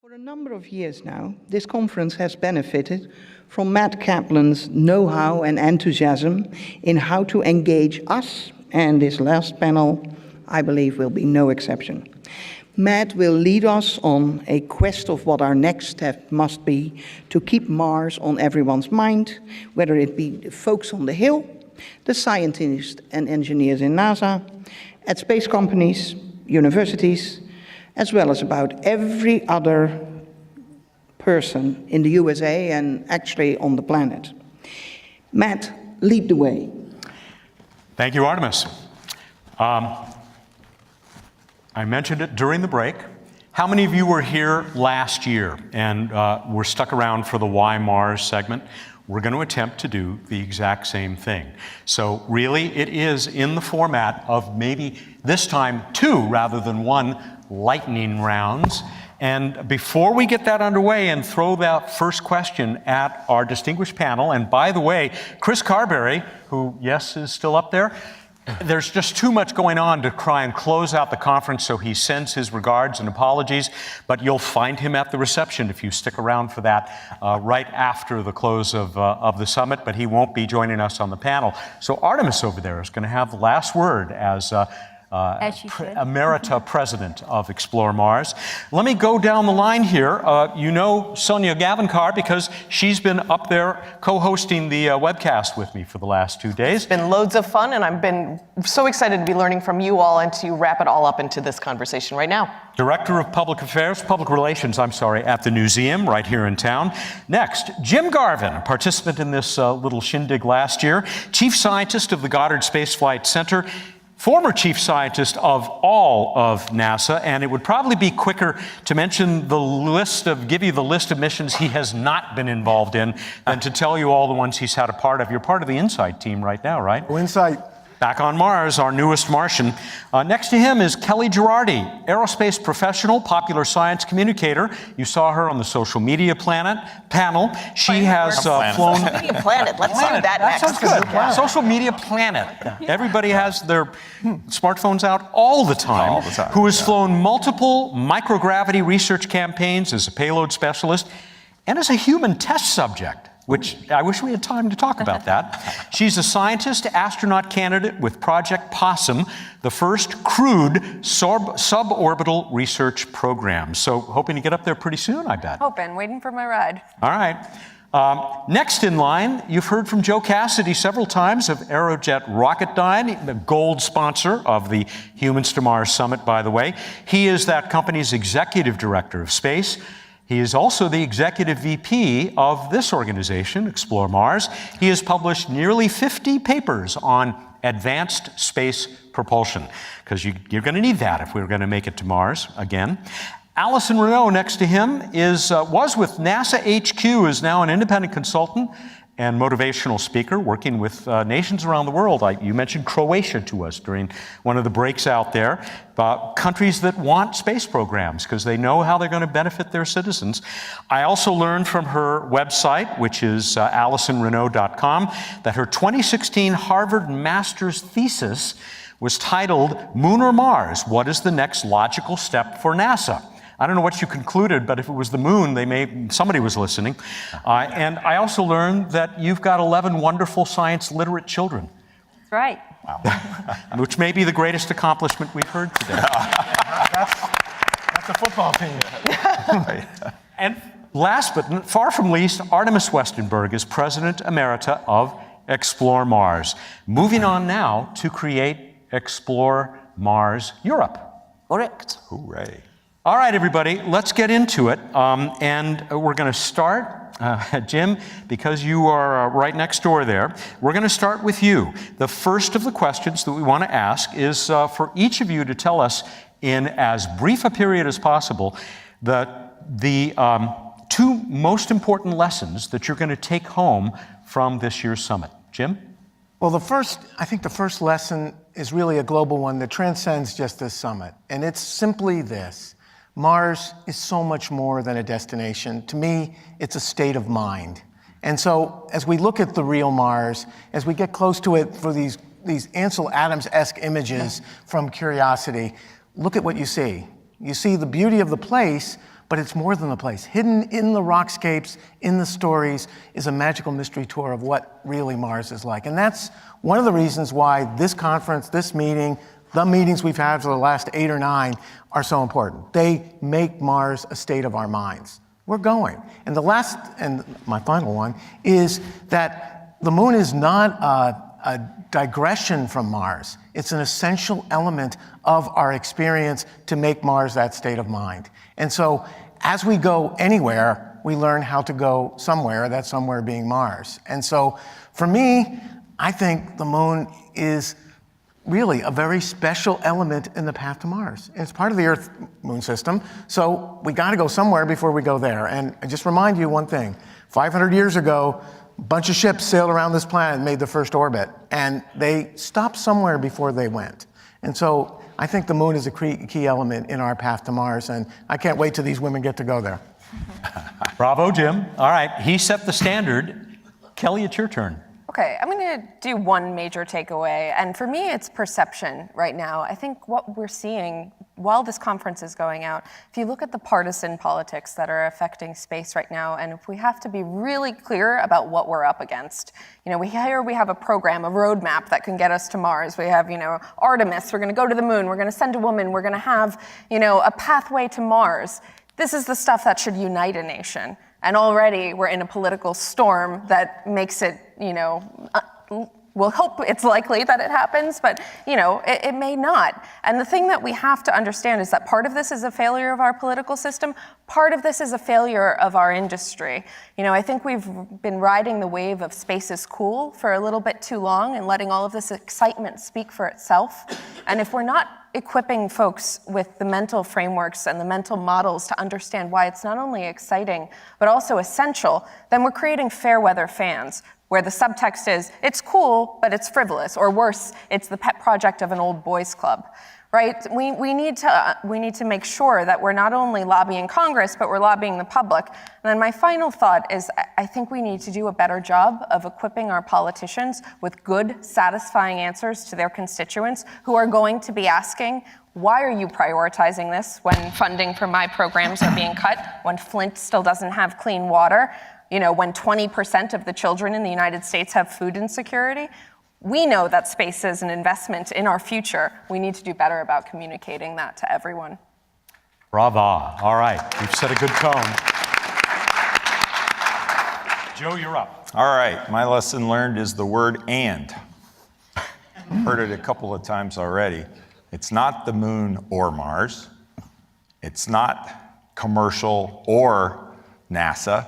For a number of years now, this conference has benefited from Matt Kaplan's know-how and enthusiasm in how to engage us, and this last panel, I believe, will be no exception. Matt will lead us on a quest of what our next step must be to keep Mars on everyone's mind, whether it be the folks on the Hill, the scientists and engineers in NASA, at space companies, universities, as well as about every other person in the USA and actually on the planet. Matt, lead the way. Thank you, Artemis. I mentioned it during the break. How many of you were here last year and were stuck around for the Why Mars segment? We're going to attempt to do the exact same thing. So really, it is in the format of maybe this time 2 rather than 1 lightning rounds. And before we get that underway and throw that first question at our distinguished panel, and by the way, Chris Carberry, who, yes, is still up there, there's just too much going on to try and close out the conference, so he sends his regards and apologies, but you'll find him at the reception if you stick around for that right after the close of the summit, but he won't be joining us on the panel. So Artemis over there is going to have the last word as Emerita President of Explore Mars. Let me go down the line here. You know Sonya Gavankar because she's been up there co-hosting the webcast with me for the last 2 days. It's been loads of fun, and I've been so excited to be learning from you all and to wrap it all up into this conversation right now. Director of Public Relations, at the Newseum right here in town. Next, Jim Garvin, a participant in this little shindig last year, Chief Scientist of the Goddard Spaceflight Center, former chief scientist of all of NASA, and it would probably be quicker to mention give you the list of missions he has not been involved in than to tell you all the ones he's had a part of. You're part of the InSight team right now, right? Oh, InSight. Back on Mars, our newest Martian. Next to him is Kellie Gerardi, aerospace professional, popular science communicator. You saw her on the Social Media panel. She has flown... Social Media Planet, let's do that next. That sounds good. Social Media Planet. Everybody has their smartphones out all the time. All the time. Who has flown multiple microgravity research campaigns as a payload specialist and as a human test subject, which I wish we had time to talk about that. She's a scientist astronaut candidate with Project Possum, the first crewed suborbital research program. So hoping to get up there pretty soon, I bet. Hoping, waiting for my ride. All right. Next in line, you've heard from Joe Cassady several times of Aerojet Rocketdyne, the gold sponsor of the Humans to Mars Summit, by the way. He is that company's executive director of space. He is also the executive VP of this organization, Explore Mars. He has published nearly 50 papers on advanced space propulsion, because you're going to need that if we're going to make it to Mars again. Allyson Reneau, next to him, was with NASA HQ, is now an independent consultant and motivational speaker working with nations around the world. You mentioned Croatia to us during one of the breaks out there, countries that want space programs because they know how they're going to benefit their citizens. I also learned from her website, which is AllysonReneau.com, that her 2016 Harvard master's thesis was titled Moon or Mars? What is the next logical step for NASA? I don't know what you concluded, but if it was the moon, somebody was listening. And I also learned that you've got 11 wonderful science literate children. That's right. Wow. Which may be the greatest accomplishment we've heard today. That's a football team. And last but far from least, Artemis Westenberg is President Emerita of Explore Mars. Moving on now to create Explore Mars Europe. Correct. Hooray. All right, everybody, let's get into it. And we're going to start, Jim, because you are right next door there. We're going to start with you. The first of the questions that we want to ask is for each of you to tell us in as brief a period as possible the 2 most important lessons that you're going to take home from this year's summit. Jim? Well, I think the first lesson is really a global one that transcends just this summit. And it's simply this. Mars is so much more than a destination. To me, it's a state of mind. And so as we look at the real Mars, as we get close to it for these Ansel Adams-esque images from Curiosity, look at what you see. You see the beauty of the place, but it's more than the place. Hidden in the rockscapes, in the stories, is a magical mystery tour of what really Mars is like. And that's one of the reasons why this conference, this meeting, the meetings we've had for the last 8 or 9 are so important. They make Mars a state of our minds. We're going. And the last, and my final one, is that the moon is not a digression from Mars. It's an essential element of our experience to make Mars that state of mind. And so as we go anywhere, we learn how to go somewhere, that somewhere being Mars. And so for me, I think the moon is really a very special element in the path to Mars. And it's part of the Earth-Moon system, so we got to go somewhere before we go there. And I just remind you one thing. 500 years ago, a bunch of ships sailed around this planet and made the first orbit, and they stopped somewhere before they went. And so I think the moon is a key element in our path to Mars, and I can't wait till these women get to go there. Bravo, Jim. All right, he set the standard. Kellie, it's your turn. Okay, I'm going to do one major takeaway, and for me, it's perception right now. I think what we're seeing while this conference is going out, if you look at the partisan politics that are affecting space right now, and if we have to be really clear about what we're up against. You know, we have a program, a roadmap that can get us to Mars. We have, Artemis, we're going to go to the moon, we're going to send a woman, we're going to have, a pathway to Mars. This is the stuff that should unite a nation. And already we're in a political storm that makes it, we'll hope it's likely that it happens, but, it may not. And the thing that we have to understand is that part of this is a failure of our political system, part of this is a failure of our industry. I think we've been riding the wave of space is cool for a little bit too long and letting all of this excitement speak for itself. And if we're not equipping folks with the mental frameworks and the mental models to understand why it's not only exciting, but also essential, then we're creating fair weather fans, where the subtext is, it's cool, but it's frivolous, or worse, it's the pet project of an old boys club, right? We need to make sure that we're not only lobbying Congress, but we're lobbying the public. And then my final thought is, I think we need to do a better job of equipping our politicians with good, satisfying answers to their constituents who are going to be asking, why are you prioritizing this when funding for my programs are being cut, when Flint still doesn't have clean water, when 20% of the children in the United States have food insecurity? We know that space is an investment in our future. We need to do better about communicating that to everyone. Brava. All right, you've set a good tone. Joe, you're up. All right, my lesson learned is the word "and." Heard it a couple of times already. It's not the moon or Mars. It's not commercial or NASA.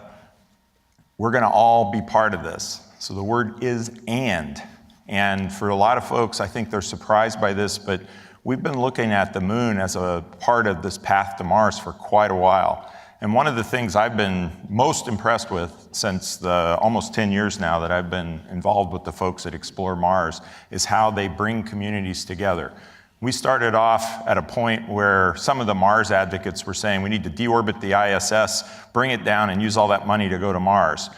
We're going to all be part of this. So the word is "and." And for a lot of folks, I think they're surprised by this, but we've been looking at the moon as a part of this path to Mars for quite a while. And one of the things I've been most impressed with since the almost 10 years now that I've been involved with the folks at Explore Mars is how they bring communities together. We started off at a point where some of the Mars advocates were saying we need to deorbit the ISS, bring it down, and use all that money to go to Mars.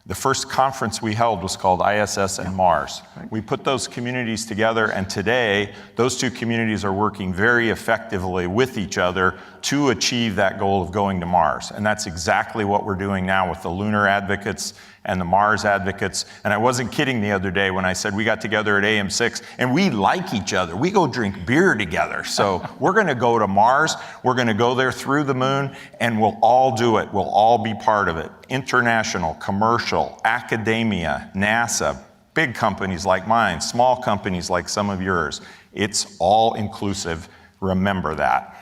The first conference we held was called ISS and Mars. We put those communities together, and today, those two communities are working very effectively with each other to achieve that goal of going to Mars. And that's exactly what we're doing now with the lunar advocates and the Mars advocates. And I wasn't kidding the other day when I said we got together at AM6 and we like each other. We go drink beer together. So we're going to go to Mars. We're going to go there through the moon, and we'll all do it. We'll all be part of it. International, commercial, academia, NASA, big companies like mine, small companies like some of yours. It's all inclusive. Remember that.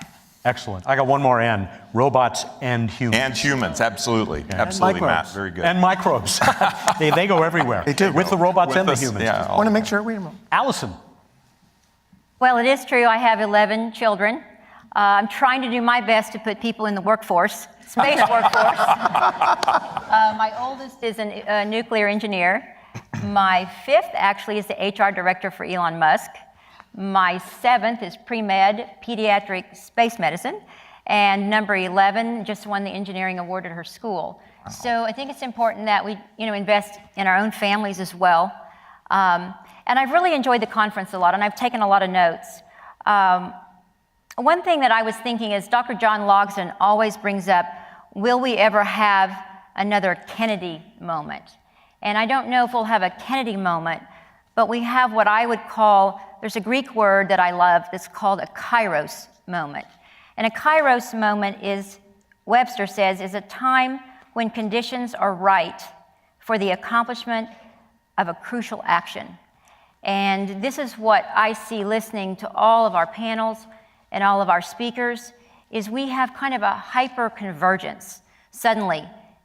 Excellent. I got one more N. Robots and humans. And humans, absolutely. Yeah. Absolutely, Matt. Very good. And microbes. they go everywhere. They do. With the robots With and the us, humans. yeah, I want to make sure, wait a moment. Allyson. Well, it is true. I have 11 children. I'm trying to do my best to put people in the workforce, space workforce. My oldest is a nuclear engineer. My fifth actually is the HR director for Elon Musk. My seventh is pre-med, pediatric space medicine. And number 11 just won the engineering award at her school. Wow. So I think it's important that we invest in our own families as well. And I've really enjoyed the conference a lot, and I've taken a lot of notes. One thing that I was thinking is Dr. John Logsdon always brings up, will we ever have another Kennedy moment? And I don't know if we'll have a Kennedy moment, but we have what I would call, there's a Greek word that I love that's called a kairos moment. And a kairos moment is, Webster says, is a time when conditions are right for the accomplishment of a crucial action. And this is what I see listening to all of our panels and all of our speakers, is we have kind of a hyper-convergence suddenly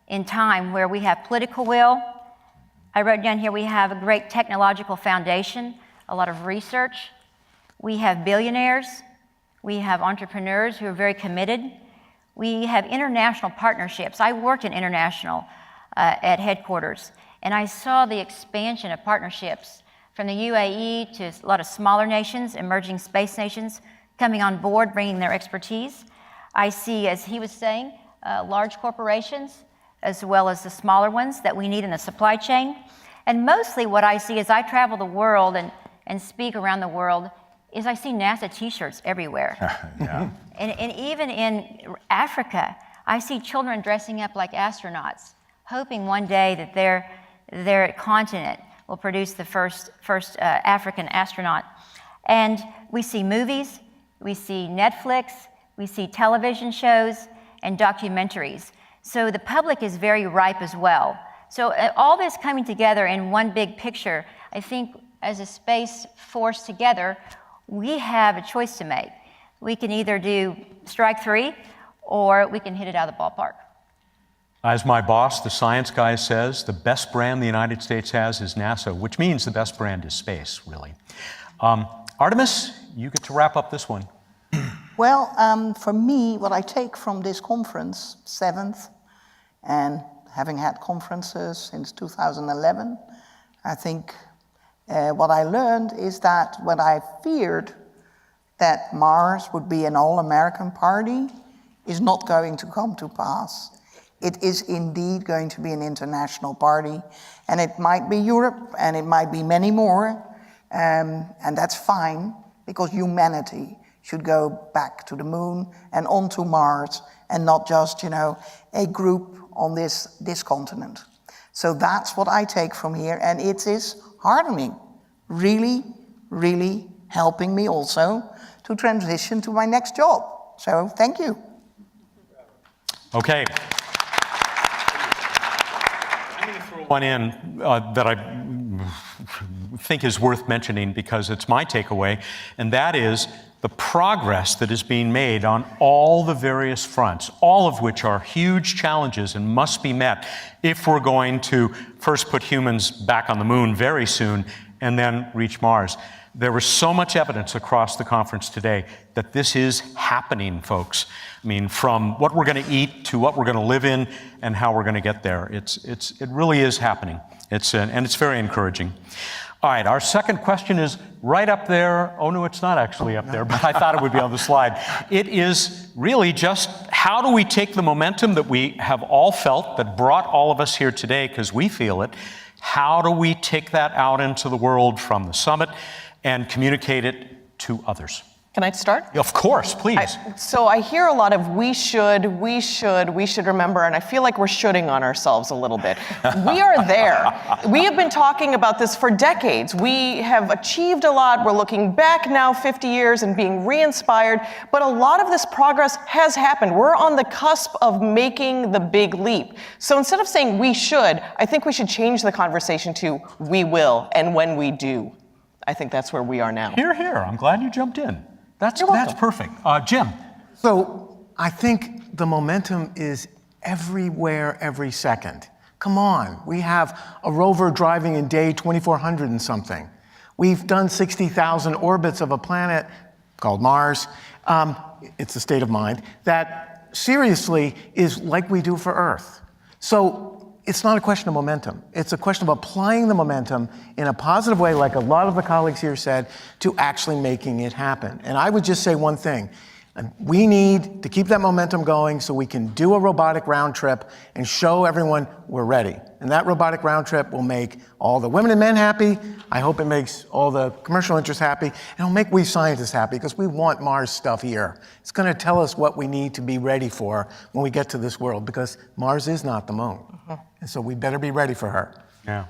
in time where we have political will. I wrote down here we have a great technological foundation, a lot of research. We have billionaires. We have entrepreneurs who are very committed. We have international partnerships. I worked in international at headquarters, and I saw the expansion of partnerships from the UAE to a lot of smaller nations, emerging space nations, coming on board, bringing their expertise. I see, as he was saying, large corporations, as well as the smaller ones that we need in the supply chain. And mostly what I see as I travel the world and speak around the world is I see NASA t-shirts everywhere. Yeah. And even in Africa, I see children dressing up like astronauts, hoping one day that their continent will produce the first African astronaut. And we see movies, we see Netflix, we see television shows and documentaries. So the public is very ripe as well. So all this coming together in one big picture, I think as a space force together, we have a choice to make. We can either do strike three, or we can hit it out of the ballpark. As my boss, the science guy, says, the best brand the United States has is NASA, which means the best brand is space, really. Artemis, you get to wrap up this one. Well, for me, what I take from this conference, 7th, and having had conferences since 2011, I think what I learned is that what I feared, that Mars would be an all-American party, is not going to come to pass. It is indeed going to be an international party, and it might be Europe, and it might be many more, and that's fine, because humanity should go back to the moon and onto Mars, and not just, a group on this continent. So that's what I take from here, and it is hardening, really, really helping me also to transition to my next job. So thank you. Okay. I'm going to throw one in that I think is worth mentioning because it's my takeaway, and that is the progress that is being made on all the various fronts, all of which are huge challenges and must be met if we're going to first put humans back on the moon very soon and then reach Mars. There was so much evidence across the conference today that this is happening, folks. I mean, from what we're going to eat to what we're going to live in and how we're going to get there. It really is happening. And it's very encouraging. All right, our second question is right up there. Oh, no, it's not actually up there, but I thought it would be on the slide. It is really just how do we take the momentum that we have all felt, that brought all of us here today because we feel it, how do we take that out into the world from the summit and communicate it to others? Can I start? Of course, please. So I hear a lot of we should remember, and I feel like we're shoulding on ourselves a little bit. We are there. We have been talking about this for decades. We have achieved a lot. We're looking back now 50 years and being re-inspired, but a lot of this progress has happened. We're on the cusp of making the big leap. So instead of saying we should, I think we should change the conversation to we will, and when we do. I think that's where we are now. Hear, hear. I'm glad you jumped in. That's perfect. Jim. So I think the momentum is everywhere, every second. Come on, we have a rover driving in day 2400 and something. We've done 60,000 orbits of a planet called Mars. It's a state of mind that seriously is like we do for Earth. So it's not a question of momentum. It's a question of applying the momentum in a positive way, like a lot of the colleagues here said, to actually making it happen. And I would just say one thing. And we need to keep that momentum going so we can do a robotic round trip and show everyone we're ready. And that robotic round trip will make all the women and men happy. I hope it makes all the commercial interests happy. And it'll make we scientists happy because we want Mars stuff here. It's going to tell us what we need to be ready for when we get to this world, because Mars is not the moon. And so we better be ready for her. Yeah.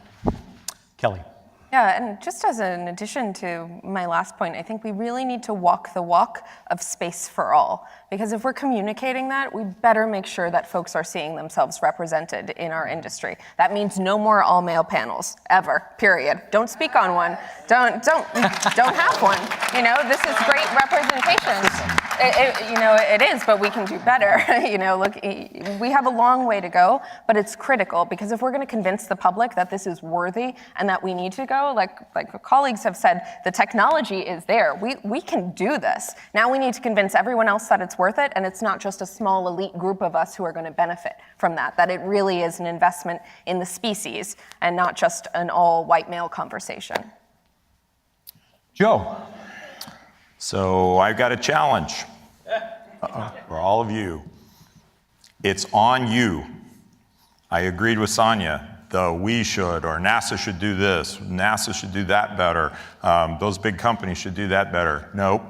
Kellie. Yeah, and just as an addition to my last point, I think we really need to walk the walk of space for all. Because if we're communicating that, we better make sure that folks are seeing themselves represented in our industry. That means no more all-male panels, ever, period. Don't speak on one. Don't have one. You know, this is great representation. It is, but we can do better. Look, we have a long way to go, but it's critical, because if we're going to convince the public that this is worthy and that we need to go, like the colleagues have said, the technology is there. We can do this. Now we need to convince everyone else that it's worth it, and it's not just a small elite group of us who are going to benefit from that it really is an investment in the species and not just an all-white male conversation. Joe. So I've got a challenge for all of you. It's on you. I agreed with Sonya. We should, or NASA should do this, NASA should do that better, those big companies should do that better. Nope.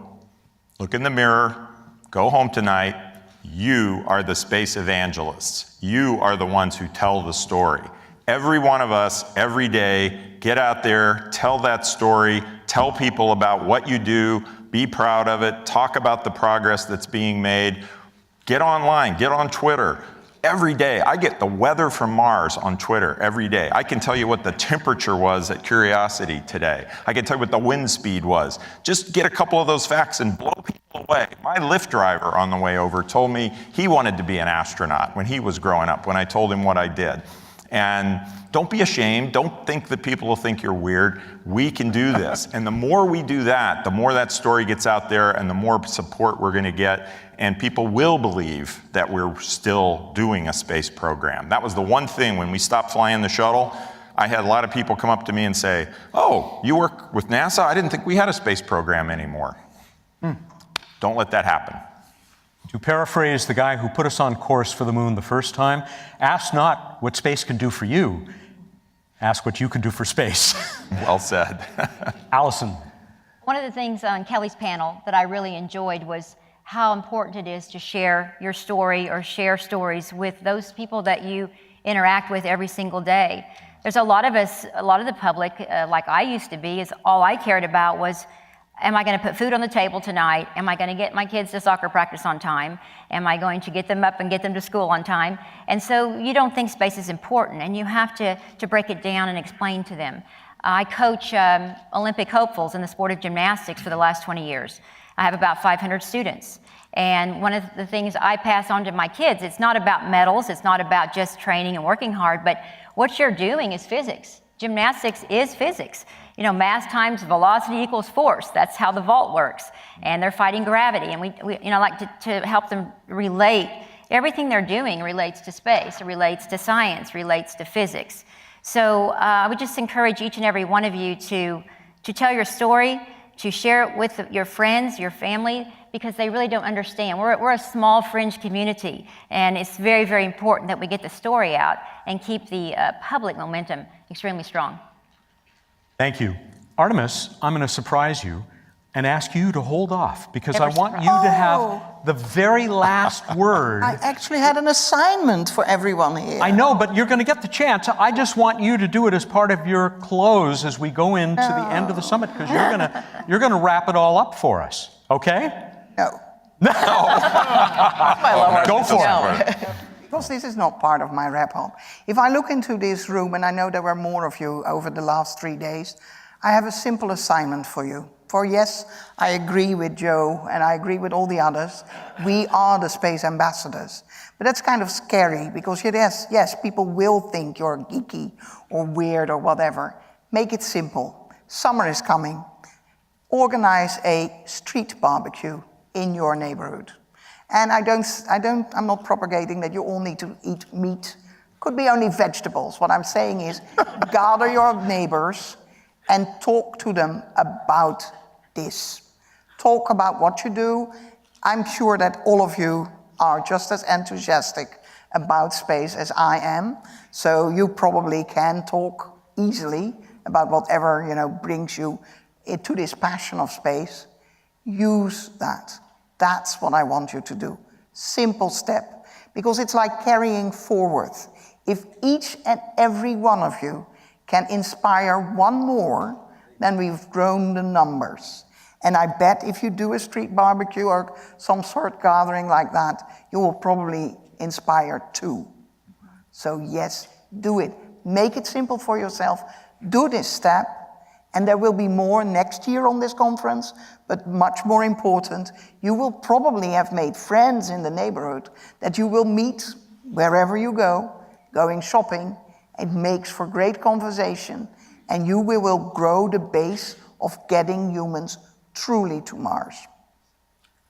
Look in the mirror, go home tonight. You are the space evangelists. You are the ones who tell the story. Every one of us, every day, get out there, tell that story, tell people about what you do, be proud of it, talk about the progress that's being made. Get online, get on Twitter. Every day, I get the weather from Mars on Twitter every day. I can tell you what the temperature was at Curiosity today. I can tell you what the wind speed was. Just get a couple of those facts and blow people away. My Lyft driver on the way over told me he wanted to be an astronaut when he was growing up, when I told him what I did. And don't be ashamed. Don't think that people will think you're weird. We can do this. And the more we do that, the more that story gets out there and the more support we're going to get. And people will believe that we're still doing a space program. That was the one thing when we stopped flying the shuttle. I had a lot of people come up to me and say, "Oh, you work with NASA? I didn't think we had a space program anymore." Don't let that happen. To paraphrase the guy who put us on course for the moon the first time, ask not what space can do for you, ask what you can do for space. Well said. Allyson. One of the things on Kellie's panel that I really enjoyed was how important it is to share your story or share stories with those people that you interact with every single day. There's a lot of us, a lot of the public, like I used to be, is all I cared about was, am I going to put food on the table tonight? Am I going to get my kids to soccer practice on time? Am I going to get them up and get them to school on time? And so you don't think space is important, and you have to break it down and explain to them. I coach Olympic hopefuls in the sport of gymnastics for the last 20 years. I have about 500 students. And one of the things I pass on to my kids, it's not about medals, it's not about just training and working hard, but what you're doing is physics. Gymnastics is physics. Mass times velocity equals force. That's how the vault works. And they're fighting gravity. And we like to help them relate. Everything they're doing relates to space. It relates to science, relates to physics. So I would just encourage each and every one of you to tell your story, to share it with your friends, your family, because they really don't understand. We're a small fringe community, and it's very, very important that we get the story out and keep the public momentum extremely strong. Thank you. Artemis, I'm going to surprise you and ask you to hold off, because I want you to have the very last word. I actually had an assignment for everyone here. I know, but you're going to get the chance. I just want you to do it as part of your close as we go into the end of the summit, because you're going to wrap it all up for us. Okay? No. Go for it. Because this is not part of my wrap-up. If I look into this room, and I know there were more of you over the last 3 days, I have a simple assignment for you. For yes, I agree with Joe, and I agree with all the others. We are the space ambassadors. But that's kind of scary, because yes, people will think you're geeky or weird or whatever. Make it simple. Summer is coming. Organize a street barbecue in your neighborhood. And I'm not propagating that you all need to eat meat. Could be only vegetables. What I'm saying is gather your neighbors and talk to them about this. Talk about what you do. I'm sure that all of you are just as enthusiastic about space as I am, so you probably can talk easily about whatever, brings you to this passion of space. Use that. That's what I want you to do. Simple step, because it's like carrying forward. If each and every one of you can inspire one more, then we've grown the numbers. And I bet if you do a street barbecue or some sort gathering like that, you will probably inspire 2. So yes, do it. Make it simple for yourself. Do this step, and there will be more next year on this conference, but much more important, you will probably have made friends in the neighborhood that you will meet wherever you go, going shopping. It makes for great conversation, and you will grow the base of getting humans truly to Mars.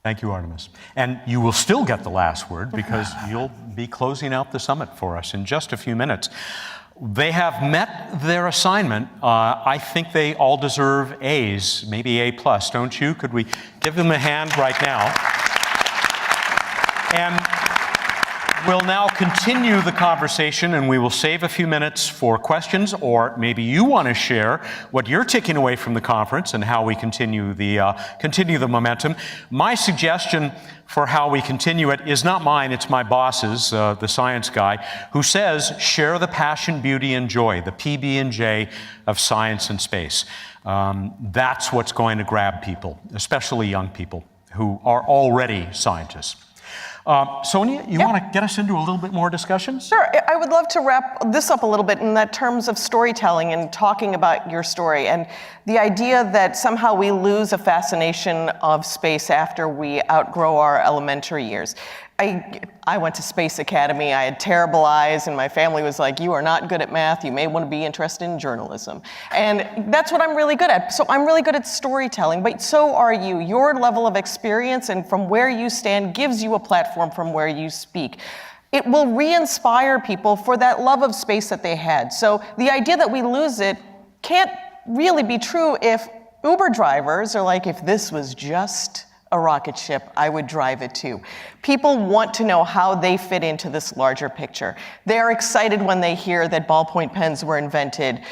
Thank you, Artemis. And you will still get the last word because you'll be closing out the summit for us in just a few minutes. They have met their assignment. I think they all deserve A's, maybe A+, don't you? Could we give them a hand right now? And we'll now continue the conversation, and we will save a few minutes for questions, or maybe you want to share what you're taking away from the conference and how we continue the momentum. My suggestion for how we continue it is not mine, it's my boss's, the science guy, who says, share the passion, beauty, and joy, the PB&J of science and space. That's what's going to grab people, especially young people who are already scientists. Sonya, you want to get us into a little bit more discussion? Sure. I would love to wrap this up a little bit in that terms of storytelling and talking about your story, and the idea that somehow we lose a fascination of space after we outgrow our elementary years. I went to Space Academy. I had terrible eyes, and my family was like, you are not good at math. You may want to be interested in journalism. And that's what I'm really good at. So I'm really good at storytelling, but so are you. Your level of experience and from where you stand gives you a platform from where you speak. It will re-inspire people for that love of space that they had. So the idea that we lose it can't really be true if Uber drivers are like, if this was just a rocket ship, I would drive it too. People want to know how they fit into this larger picture. They're excited when they hear that ballpoint pens were invented,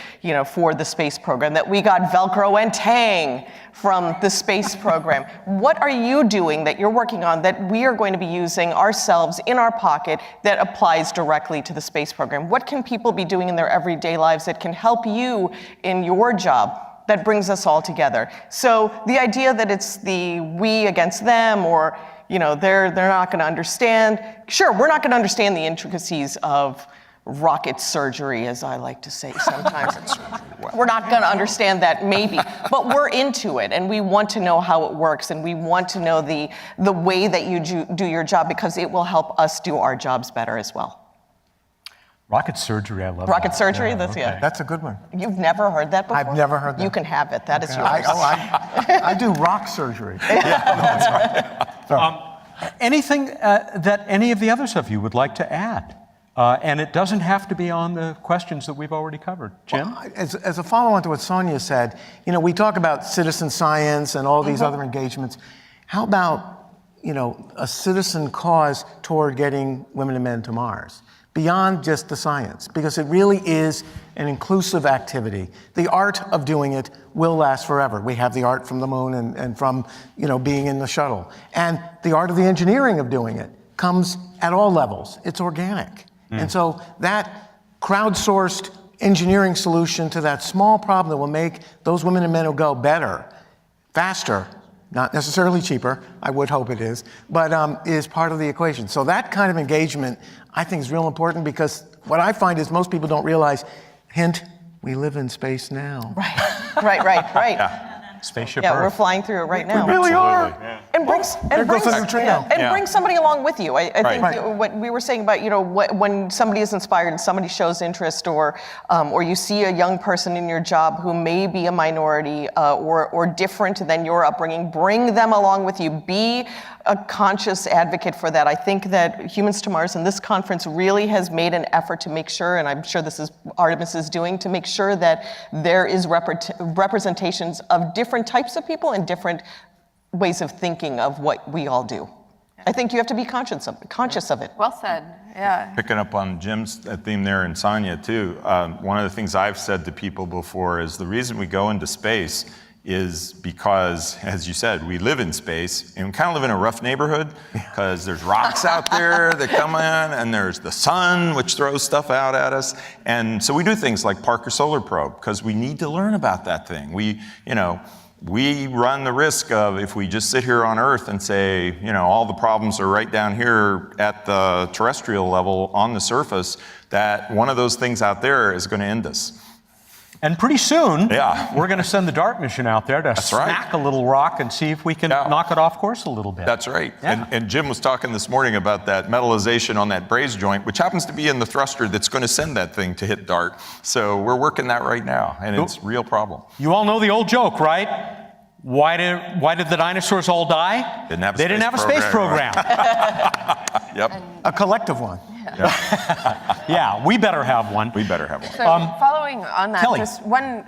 for the space program, that we got Velcro and Tang from the space program. What are you doing that you're working on that we are going to be using ourselves in our pocket that applies directly to the space program? What can people be doing in their everyday lives that can help you in your job? That brings us all together. So the idea that it's the we against them, or they're not going to understand. Sure, we're not going to understand the intricacies of rocket surgery, as I like to say sometimes. We're not going to understand that, maybe, but we're into it, and we want to know how it works, and we want to know the way that you do your job, because it will help us do our jobs better as well. Rocket surgery, I love rocket that. surgery, Yeah, That's a good one. You've never heard that before? I've never heard that. You can have it. That is yours. I do rock surgery. Anything that any of the others of you would like to add? And it doesn't have to be on the questions that we've already covered. Jim? Well, as a follow-on to what Sonya said, we talk about citizen science and all these other engagements. How about, a citizen cause toward getting women and men to Mars? Beyond just the science, because it really is an inclusive activity. The art of doing it will last forever. We have the art from the moon and from being in the shuttle. And the art of the engineering of doing it comes at all levels. It's organic. And so that crowdsourced engineering solution to that small problem that will make those women and men who go better, faster, not necessarily cheaper, I would hope it is, but is part of the equation. So that kind of engagement, I think, is real important, because what I find is most people don't realize, hint, we live in space now. Right. Yeah. Spaceship Earth. We're flying through it right now. We really are. Yeah. And bring somebody along with you. I think what we were saying about when somebody is inspired and somebody shows interest, or you see a young person in your job who may be a minority or different than your upbringing, bring them along with you. Be a conscious advocate for that. I think that Humans to Mars and this conference really has made an effort to make sure, and I'm sure this is Artemis is doing, to make sure that there is representations of different types of people and different ways of thinking of what we all do. I think you have to be conscious of it. Well said. Yeah. Picking up on Jim's theme there and Sonya too, one of the things I've said to people before is the reason we go into space is because, as you said, we live in space and we kind of live in a rough neighborhood because there's rocks out there that come in and there's the sun which throws stuff out at us. And so we do things like Parker Solar Probe because we need to learn about that thing. We run the risk of, if we just sit here on Earth and say, all the problems are right down here at the terrestrial level on the surface, that one of those things out there is going to end us. And pretty soon, Yeah. we're going to send the DART mission out there to smack a little rock and see if we can knock it off course a little bit. That's right. Yeah. And Jim was talking this morning about that metallization on that braze joint, which happens to be in the thruster that's going to send that thing to hit DART. So we're working that right now, and it's a real problem. You all know the old joke, right? Why did the dinosaurs all die? Didn't have a they space didn't have a space program. Yep. A collective one. Yeah, we better have one. We better have one. So following on that, Kellie. just one,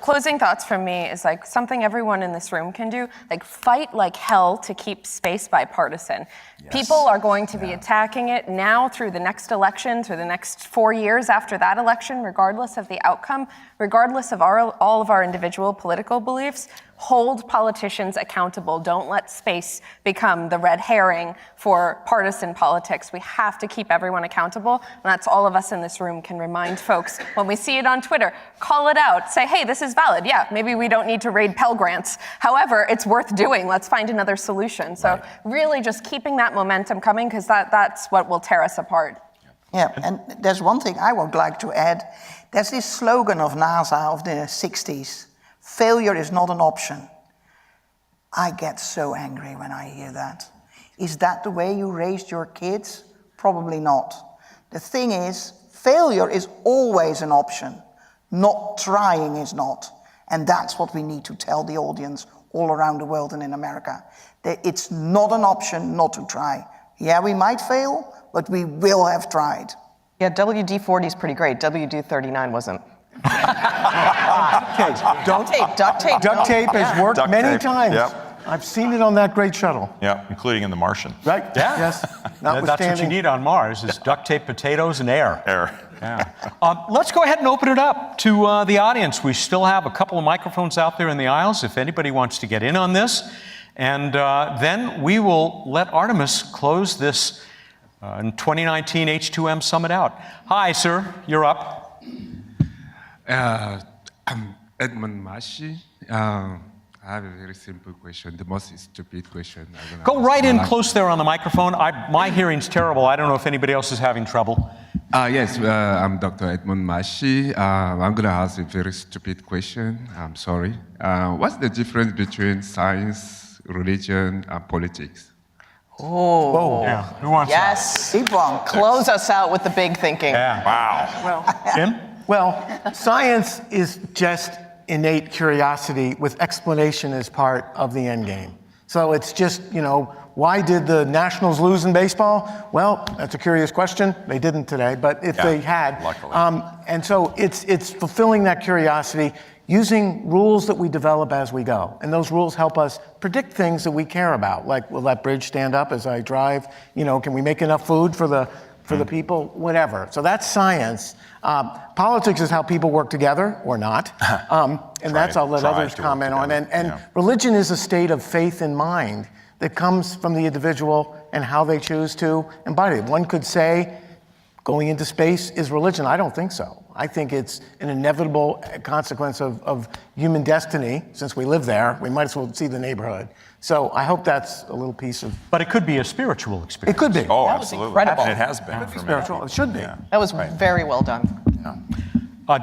closing thoughts from me is like something everyone in this room can do, like fight like hell to keep space bipartisan. People are going to be attacking it now through the next election, through the next 4 years after that election, regardless of the outcome, regardless of all of our individual political beliefs. Hold politicians accountable. Don't let space become the red herring for partisan politics. We have to keep everyone accountable, and that's all of us in this room can remind folks when we see it on Twitter. Call it out. Say, hey, this is valid. Yeah, maybe we don't need to raid Pell Grants. However, it's worth doing. Let's find another solution. So really just keeping that momentum coming, because that's what will tear us apart. Yeah, and there's one thing I would like to add. There's this slogan of NASA of the 60s, failure is not an option. I get so angry when I hear that. Is that the way you raised your kids? Probably not. The thing is, failure is always an option. Not trying is not. And that's what we need to tell the audience all around the world and in America. That it's not an option not to try. Yeah, we might fail, but we will have tried. Yeah, WD-40 is pretty great. WD-39 wasn't. Duct tape has worked Duct many tape. times. Yep. I've seen it on that great shuttle. Yeah, including in The Martian. Right? Yeah. Yes. That's what you need on Mars, is duct tape, potatoes, and air. There. Let's go ahead and open it up to the audience. We still have a couple of microphones out there in the aisles if anybody wants to get in on this. And then we will let Artemis close this 2019 H2M Summit out. Hi, sir. You're up. I'm Edmund Mashi. I have a very simple question, the most stupid question. Go right in close there on the microphone. My hearing's terrible. I don't know if anybody else is having trouble. Yes, I'm Dr. Edmund Mashi. I'm going to ask a very stupid question. I'm sorry. What's the difference between science, religion, and politics? Oh, Yeah. Who wants yes. Keep on. Close us out with the big thinking. that? Yeah. Wow. Jim? Well, science is just innate curiosity with explanation as part of the end game. So it's just, why did the Nationals lose in baseball? Well, that's a curious question. They didn't today, but if they had. Luckily. And so it's fulfilling that curiosity using rules that we develop as we go. And those rules help us predict things that we care about, like, will that bridge stand up as I drive? Can we make enough food for the people? Whatever. So that's science. Politics is how people work together or not. And that's I'll let others comment on. And religion is a state of faith in mind that comes from the individual and how they choose to embody it. One could say going into space is religion. I don't think so. I think it's an inevitable consequence of human destiny. Since we live there, we might as well see the neighborhood. So I hope that's a little piece of... But it could be a spiritual experience. It could be. Oh, That was absolutely. incredible. And it has been for Spiritual. many It should be. people. That was very well done.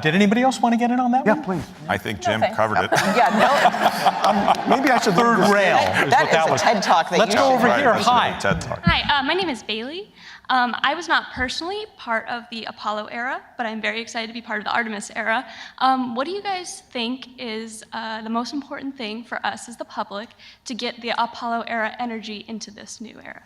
Did anybody else want to get in on that Yeah, one? please. I think Jim thanks. covered it. Yeah, Maybe I should... Third rail is that what that is was. a TED Talk that Let's you go should- over Right, here. that's a Hi. TED Talk. Hi, my name is Bailey. I was not personally part of the Apollo era, but I'm very excited to be part of the Artemis era. What do you guys think is the most important thing for us as the public to get the Apollo era energy into this new era?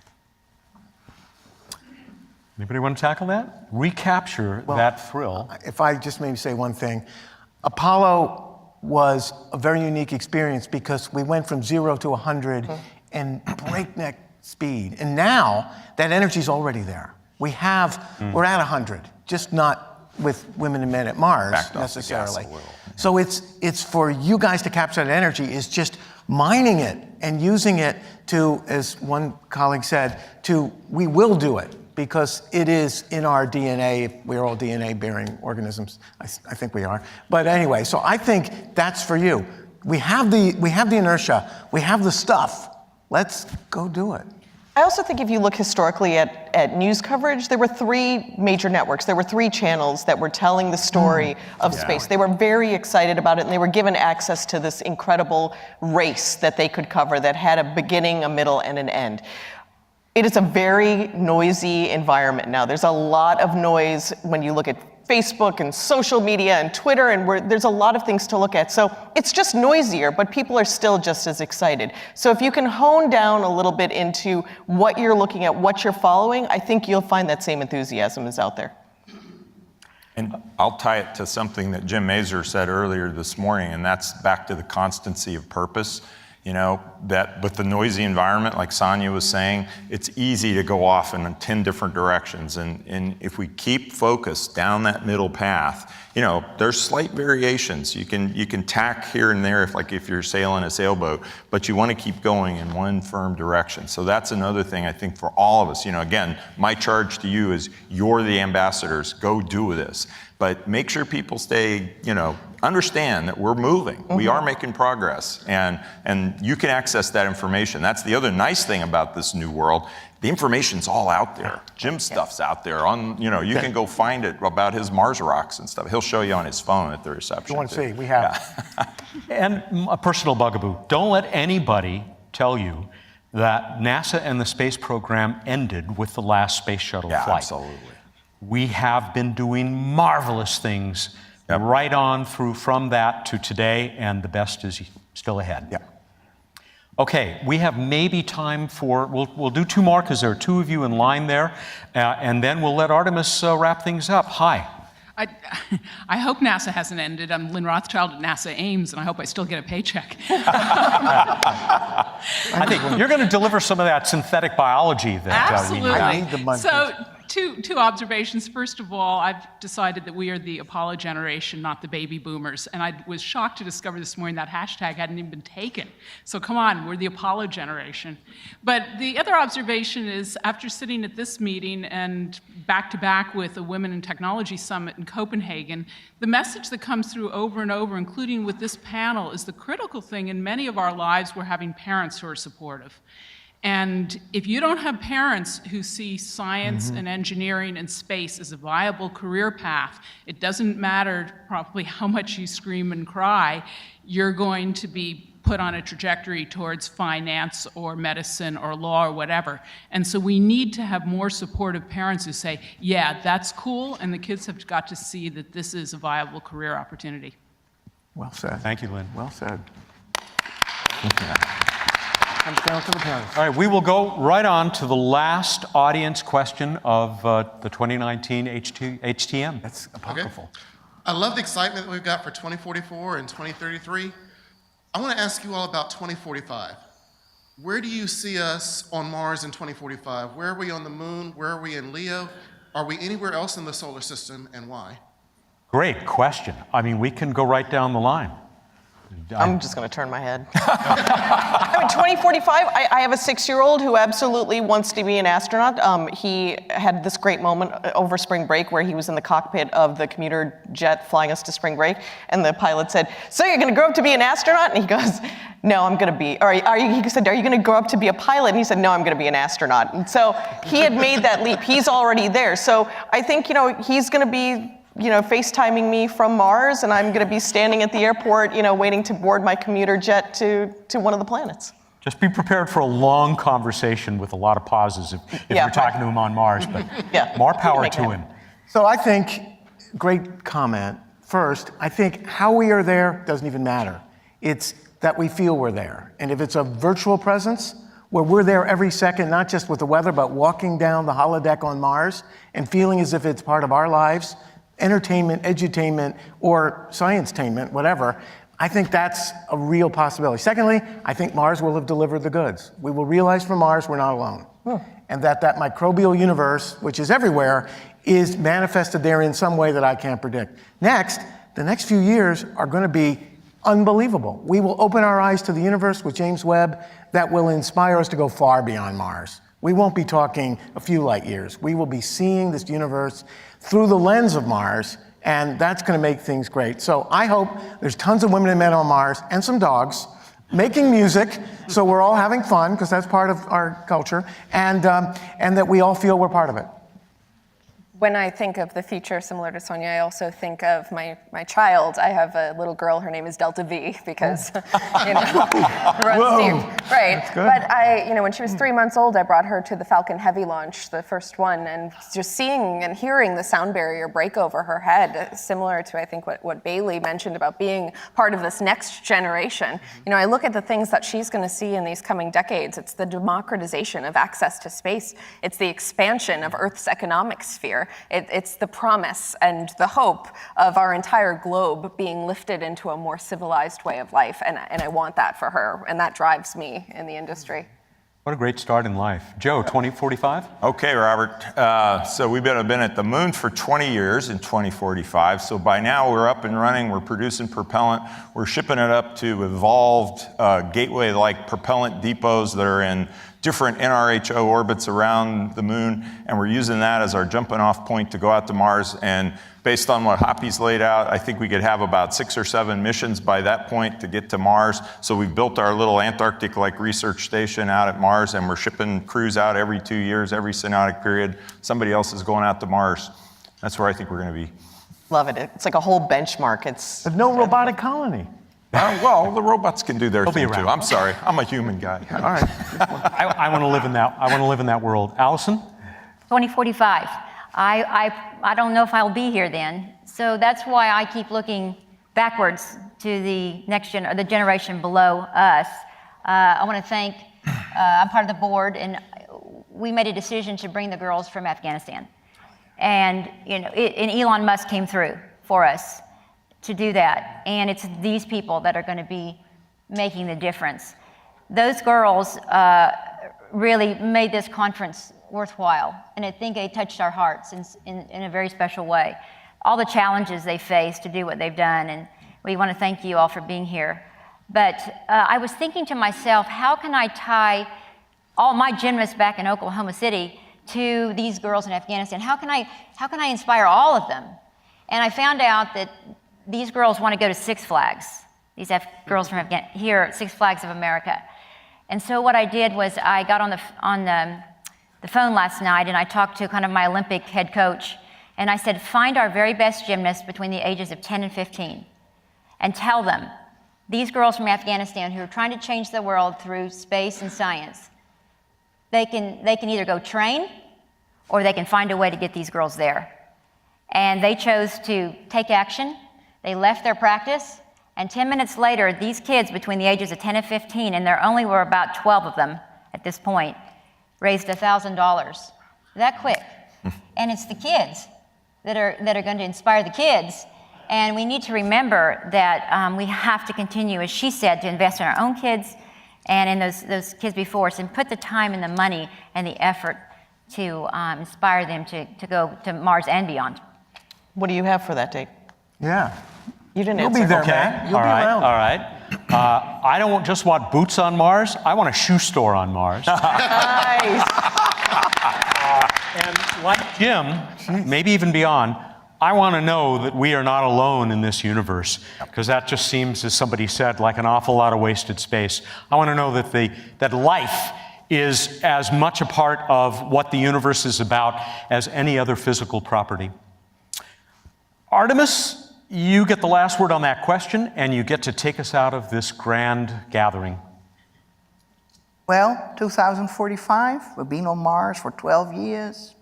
Anybody want to tackle that? Recapture that thrill. If I just maybe say one thing, Apollo was a very unique experience because we went from 0 to 100 in breakneck speed. And now that energy's already there. We're at 100, just not with women and men at Mars Backed off necessarily. the gas a little. So it's for you guys to capture that energy is just mining it and using it to, as one colleague said, we will do it because it is in our DNA. We're all DNA-bearing organisms. I think we are. But anyway, so I think that's for you. We have the inertia. We have the stuff. Let's go do it. I also think if you look historically at news coverage, there were 3 major networks. There were 3 channels that were telling the story of space. They were very excited about it, and they were given access to this incredible race that they could cover that had a beginning, a middle, and an end. It is a very noisy environment now. There's a lot of noise when you look at Facebook and social media and Twitter, and there's a lot of things to look at. So it's just noisier, but people are still just as excited. So if you can hone down a little bit into what you're looking at, what you're following, I think you'll find that same enthusiasm is out there. And I'll tie it to something that Jim Mazur said earlier this morning, and that's back to the constancy of purpose. You know, that with the noisy environment, like Sonya was saying, it's easy to go off in 10 different directions. And if we keep focused down that middle path, you know, there's slight variations. You can tack here and there if you're sailing a sailboat, but you want to keep going in one firm direction. So that's another thing I think for all of us. You know, again, my charge to you is you're the ambassadors. Go do this. But make sure people stay, understand that we're moving. Mm-hmm. We are making progress, and you can access that information. That's the other nice thing about this new world. The information's all out there. Jim's stuff's out there. You can go find it about his Mars rocks and stuff. He'll show you on his phone at the reception. You want to see? We have. Yeah. And a personal bugaboo. Don't let anybody tell you that NASA and the space program ended with the last space shuttle flight. Absolutely. We have been doing marvelous things right on through from that to today, and the best is still ahead. Yeah. Okay, we have maybe time for, we'll do 2 more because there are 2 of you in line there, and then we'll let Artemis wrap things up. Hi. I hope NASA hasn't ended. I'm Lynn Rothschild at NASA Ames, and I hope I still get a paycheck. I think you're going to deliver some of that synthetic biology that Absolutely. we need. I need the money. So, two observations. First of all, I've decided that we are the Apollo generation, not the baby boomers. And I was shocked to discover this morning that hashtag hadn't even been taken. So come on, we're the Apollo generation. But the other observation is, after sitting at this meeting and back-to-back with a Women in Technology Summit in Copenhagen, the message that comes through over and over, including with this panel, is the critical thing in many of our lives, we're having parents who are supportive. And if you don't have parents who see science and engineering and space as a viable career path, it doesn't matter probably how much you scream and cry, you're going to be put on a trajectory towards finance or medicine or law or whatever. And so we need to have more supportive parents who say, yeah, that's cool, and the kids have got to see that this is a viable career opportunity. Well said. Thank you, Lynn. Well said. Comes down to the parents. All right, we will go right on to the last audience question of the 2019 H2M. That's apocryphal. Okay. I love the excitement that we've got for 2044 and 2033. I want to ask you all about 2045. Where do you see us on Mars in 2045? Where are we on the moon? Where are we in Leo? Are we anywhere else in the solar system, and why? Great question. I mean, we can go right down the line. I'm just going to turn my head. 2045, I have a 6-year-old who absolutely wants to be an astronaut. He had this great moment over spring break where he was in the cockpit of the commuter jet flying us to spring break, and the pilot said, "So you're going to grow up to be an astronaut?" And he goes, "No, I'm going to be," he said, "Are you going to grow up to be a pilot?" And he said, "No, I'm going to be an astronaut." And so he had made that leap. He's already there. So I think, he's going to be FaceTiming me from Mars, and I'm going to be standing at the airport, waiting to board my commuter jet to one of the planets. Just be prepared for a long conversation with a lot of pauses if you're talking to him on Mars, but more power to him. So I think, great comment. First, I think how we are there doesn't even matter. It's that we feel we're there. And if it's a virtual presence, where we're there every second, not just with the weather, but walking down the holodeck on Mars and feeling as if it's part of our lives, entertainment, edutainment, or science-tainment, whatever, I think that's a real possibility. Secondly, I think Mars will have delivered the goods. We will realize from Mars we're not alone. And that microbial universe, which is everywhere, is manifested there in some way that I can't predict. Next, the next few years are going to be unbelievable. We will open our eyes to the universe with James Webb that will inspire us to go far beyond Mars. We won't be talking a few light years. We will be seeing this universe through the lens of Mars, and that's going to make things great. So I hope there's tons of women and men on Mars, and some dogs, making music, so we're all having fun, because that's part of our culture, and that we all feel we're part of it. When I think of the future similar to Sonya, I also think of my child. I have a little girl, her name is Delta V, because, runs deep. Right. But when she was 3 months old, I brought her to the Falcon Heavy launch, the first one, and just seeing and hearing the sound barrier break over her head, similar to, I think, what Bailey mentioned about being part of this next generation. I look at the things that she's going to see in these coming decades. It's the democratization of access to space. It's the expansion of Earth's economic sphere. It's the promise and the hope of our entire globe being lifted into a more civilized way of life, and I want that for her, and that drives me in the industry. What a great start in life. Joe, 2045? Okay, Robert. So we've been at the moon for 20 years in 2045. So by now we're up and running. We're producing propellant. We're shipping it up to evolved gateway-like propellant depots that are in different NRHO orbits around the moon, and we're using that as our jumping off point to go out to Mars. And based on what Hoppy's laid out, I think we could have about 6 or 7 missions by that point to get to Mars. So we've built our little Antarctic-like research station out at Mars, and we're shipping crews out every 2 years, every synodic period. Somebody else is going out to Mars. That's where I think we're going to be. Love it. It's like a whole benchmark. There's no robotic colony. Well, the robots can do their thing too. I'm sorry, I'm a human guy. All right. I want to live in that. I want to live in that world. Allyson? 2045. I don't know if I'll be here then. So that's why I keep looking backwards to the next the generation below us. I want to thank, I'm part of the board, and we made a decision to bring the girls from Afghanistan. And, and Elon Musk came through for us to do that. And it's these people that are going to be making the difference. Those girls really made this conference worthwhile, and I think they touched our hearts in a very special way. All the challenges they faced to do what they've done, and we want to thank you all for being here. But I was thinking to myself, how can I tie all my gymnasts back in Oklahoma City to these girls in Afghanistan? How can I inspire all of them? And I found out that these girls want to go to Six Flags. These girls from here at Six Flags of America. And so what I did was I got on the phone last night, and I talked to kind of my Olympic head coach, and I said, find our very best gymnasts between the ages of 10 and 15 and tell them, these girls from Afghanistan who are trying to change the world through space and science, they can either go train or they can find a way to get these girls there. And they chose to take action. They left their practice, and 10 minutes later, these kids between the ages of 10 and 15, and there only were about 12 of them at this point, raised $1,000 that quick. And it's the kids that are going to inspire the kids. And we need to remember that we have to continue, as she said, to invest in our own kids and in those kids before us, and put the time and the money and the effort to inspire them to go to Mars and beyond. What do you have for that date? Yeah. You didn't You'll answer. be there, Okay. man. You'll All be right. around. All right. I don't just want boots on Mars. I want a shoe store on Mars. Nice. And like Jim, maybe even beyond, I want to know that we are not alone in this universe, because that just seems, as somebody said, like an awful lot of wasted space. I want to know that life is as much a part of what the universe is about as any other physical property. Artemis, you get the last word on that question, and you get to take us out of this grand gathering. Well, 2045, we've been on Mars for 12 years.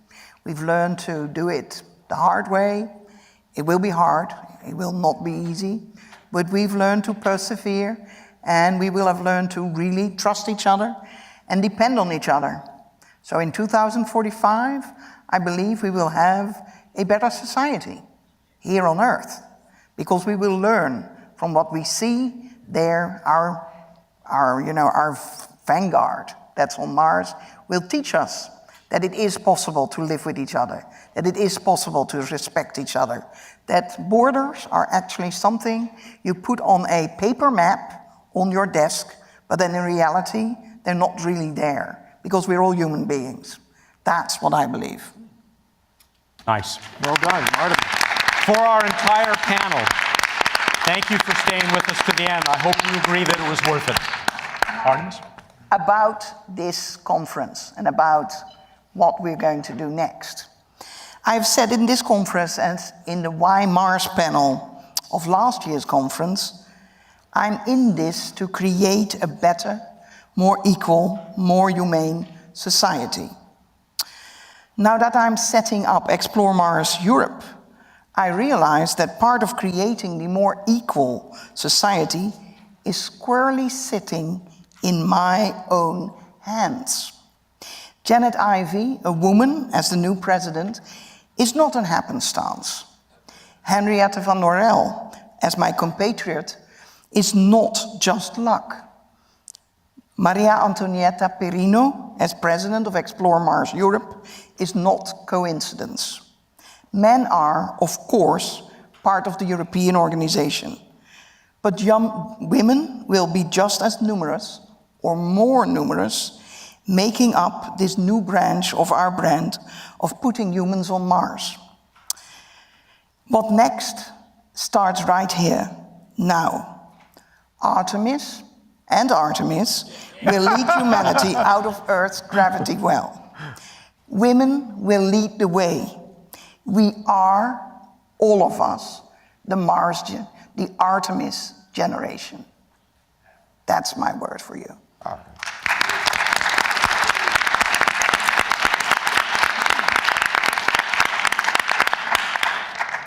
We've learned to do it the hard way. It will be hard. It will not be easy. But we've learned to persevere, and we will have learned to really trust each other and depend on each other. So in 2045, I believe we will have a better society here on Earth, because we will learn from what we see there, our vanguard that's on Mars will teach us that it is possible to live with each other, that it is possible to respect each other, that borders are actually something you put on a paper map on your desk, but then in reality, they're not really there, because we're all human beings. That's what I believe. Nice. Well done, Artemis. For our entire panel, thank you for staying with us to the end. I hope you agree that it was worth it. Artemis? About this conference and about what we're going to do next. I've said in this conference and in the Why Mars panel of last year's conference, I'm in this to create a better, more equal, more humane society. Now that I'm setting up Explore Mars Europe, I realize that part of creating the more equal society is squarely sitting in my own hands. Janet Ivey, a woman as the new president, is not a happenstance. Henriette van Norel, as my compatriot, is not just luck. Maria Antonietta Perino, as president of Explore Mars Europe, is not coincidence. Men are, of course, part of the European organization, but young women will be just as numerous or more numerous, making up this new branch of our brand of putting humans on Mars. What next starts right here, now. Artemis and Artemis will lead humanity out of Earth's gravity well. Women will lead the way. We are, all of us, the Artemis generation. That's my word for you.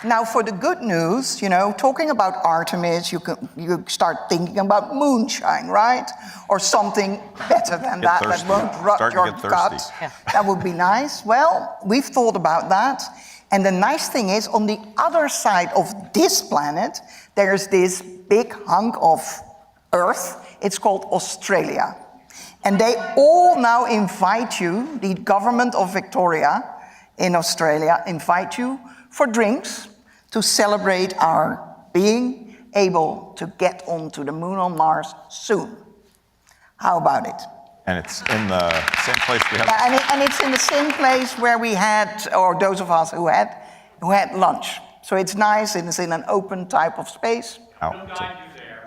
Now, for the good news, talking about Artemis, you start thinking about moonshine, right? Or something better than that won't rot your gut. That would be nice. Well, we've thought about that. And the nice thing is, on the other side of this planet, there's this big hunk of Earth. It's called Australia. And they all now invite you, the government of Victoria in Australia, invite you for drinks to celebrate our being able to get onto the moon on Mars soon. How about it? And it's in the same place we have. Yeah, and it's in the same place where we had, or those of us who had lunch. So it's nice, and it's in an open type of space.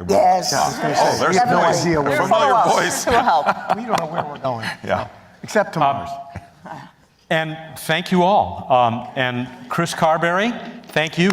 Yes. Oh, there's no idea where familiar voice. Who will help? We don't know where we're going. Yeah. Except to Mars. And thank you all. And Chris Carberry, thank you.